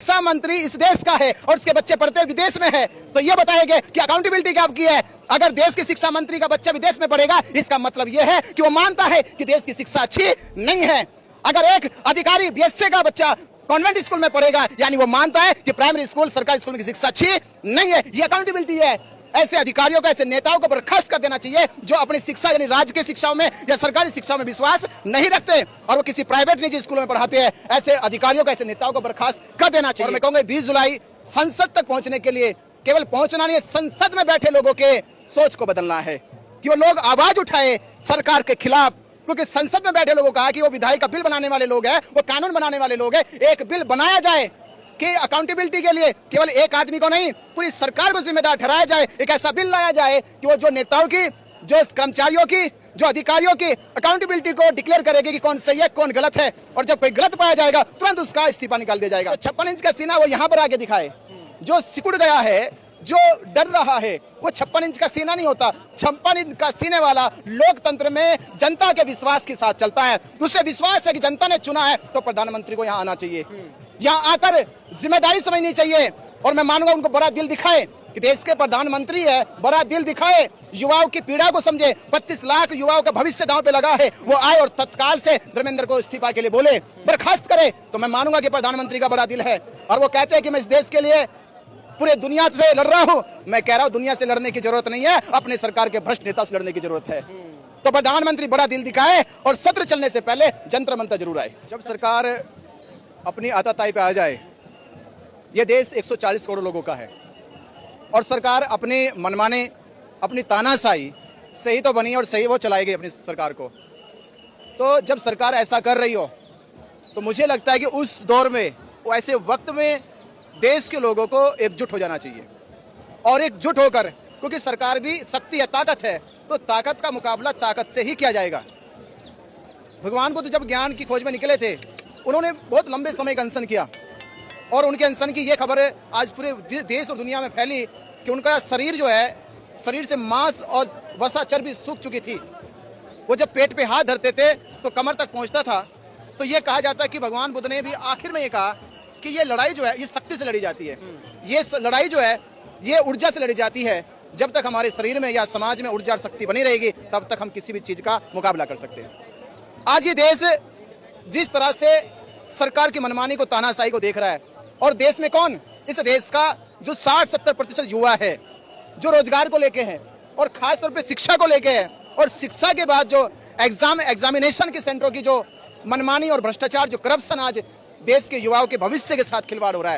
शिक्षा मंत्री इस देश का है और उसके बच्चे पढ़ते विदेश में है, तो ये बताएंगे कि अकाउंटेबिलिटी क्या की है। अगर देश के शिक्षा मंत्री का बच्चा विदेश में पढ़ेगा, इसका मतलब यह है कि वो मानता है कि देश की शिक्षा अच्छी नहीं है। अगर एक अधिकारी बीएससी का बच्चा कॉन्वेंट स्कूल में पढ़ेगा, यानी वो मानता है कि प्राइमरी स्कूल सरकारी स्कूल की शिक्षा अच्छी नहीं है। ये अकाउंटेबिलिटी है। ऐसे अधिकारियों को, ऐसे नेताओं को बर्खास्त कर देना चाहिए जो अपनी शिक्षा यानी राज्य की शिक्षाओं में या सरकारी शिक्षाओं में विश्वास नहीं रखते और वो किसी प्राइवेट निजी स्कूलों में पढ़ाते हैं। ऐसे अधिकारियों को, ऐसे नेताओं को बर्खास्त कर देना चाहिए। और मैं कहूंगा 20 जुलाई संसद तक पहुंचने के लिए केवल पहुंचना नहीं है, संसद में बैठे लोगों के सोच को बदलना है कि वो लोग आवाज उठाए सरकार के खिलाफ, क्योंकि संसद में बैठे लोगों का कि वो विधायी का बिल बनाने वाले लोग हैं, वो कानून बनाने वाले लोग हैं। एक बिल बनाया जाए कि अकाउंटेबिलिटी के लिए केवल एक आदमी को नहीं, पूरी सरकार को जिम्मेदार ठहराया जाए। एक ऐसा बिल लाया जाए कि वो जो नेताओं की, जो कर्मचारियों की, जो अधिकारियों की अकाउंटेबिलिटी को डिक्लेयर करेगी कि कौन सही है कौन गलत है, और जब कोई गलत पाया जाएगा तुरंत उसका इस्तीफा निकाल दिया जाएगा। 56 इंच का सीना वो यहाँ पर आके दिखाए। जो सिकुड़ गया है, जो डर रहा है, वो 56 इंच का सीना नहीं होता। 56 इंच का सीने वाला लोकतंत्र में जनता के विश्वास के साथ चलता है। उससे विश्वास है कि जनता ने चुना है, तो प्रधानमंत्री को यहाँ आना चाहिए, यहाँ आकर जिम्मेदारी समझनी चाहिए। और मैं मानूंगा उनको बड़ा दिल दिखाए कि देश के प्रधानमंत्री है, बड़ा दिल दिखाए, युवाओं की पीड़ा को समझे। 25 लाख युवाओं का भविष्य दांव पे लगा है, वो आए और तत्काल से धर्मेंद्र को इस्तीफा के लिए बोले, बर्खास्त करे, तो मैं मानूंगा कि प्रधानमंत्री का बड़ा दिल है। और वो कहते हैं कि मैं इस देश के लिए पूरे दुनिया से लड़ रहा हूं। मैं कह रहा हूं दुनिया से लड़ने की जरूरत नहीं है, अपने सरकार के भ्रष्ट नेता से लड़ने की जरूरत है। तो प्रधानमंत्री बड़ा दिल दिखाए और सत्र चलने से पहले जंतर मंतर जरूर आए। जब सरकार अपनी आताताई पे आ जाए, ये देश 140 करोड़ लोगों का है और सरकार अपने मनमाने, अपनी तानाशाही से ही तो बनी और सही वो चलाएगी अपनी सरकार को। तो जब सरकार ऐसा कर रही हो, तो मुझे लगता है कि उस दौर में, वो ऐसे वक्त में देश के लोगों को एकजुट हो जाना चाहिए और एकजुट होकर, क्योंकि सरकार भी शक्ति है, ताकत है, तो ताकत का मुकाबला ताकत से ही किया जाएगा। भगवान बुद्ध जब ज्ञान की खोज में निकले थे, उन्होंने बहुत लंबे समय का अनशन किया और उनके अनशन की ये खबर आज पूरे देश और दुनिया में फैली कि उनका शरीर जो है, शरीर से मांस और वसा चर्बी सूख चुकी थी। वो जब पेट पे हाथ धरते थे तो कमर तक पहुंचता था। तो ये कहा जाता है कि भगवान बुद्ध ने भी आखिर में ये कहा कि ये लड़ाई जो है, ये शक्ति से लड़ी जाती है, ये लड़ाई जो है ये ऊर्जा से लड़ी जाती है। जब तक हमारे शरीर में या समाज में ऊर्जा और शक्ति बनी रहेगी, तब तक हम किसी भी चीज का मुकाबला कर सकते हैं। आज ये देश जिस तरह से सरकार की मनमानी को, तानाशाही को देख रहा है, और देश में कौन, इस देश का जो 60-70% युवा है, जो रोजगार को लेके हैं और खासतौर पे शिक्षा को लेके है, और शिक्षा के बाद जो एग्जामिनेशन के सेंटरों की जो मनमानी और भ्रष्टाचार, जो करप्शन, आज देश के युवाओं के भविष्य के साथ खिलवाड़ हो रहा है।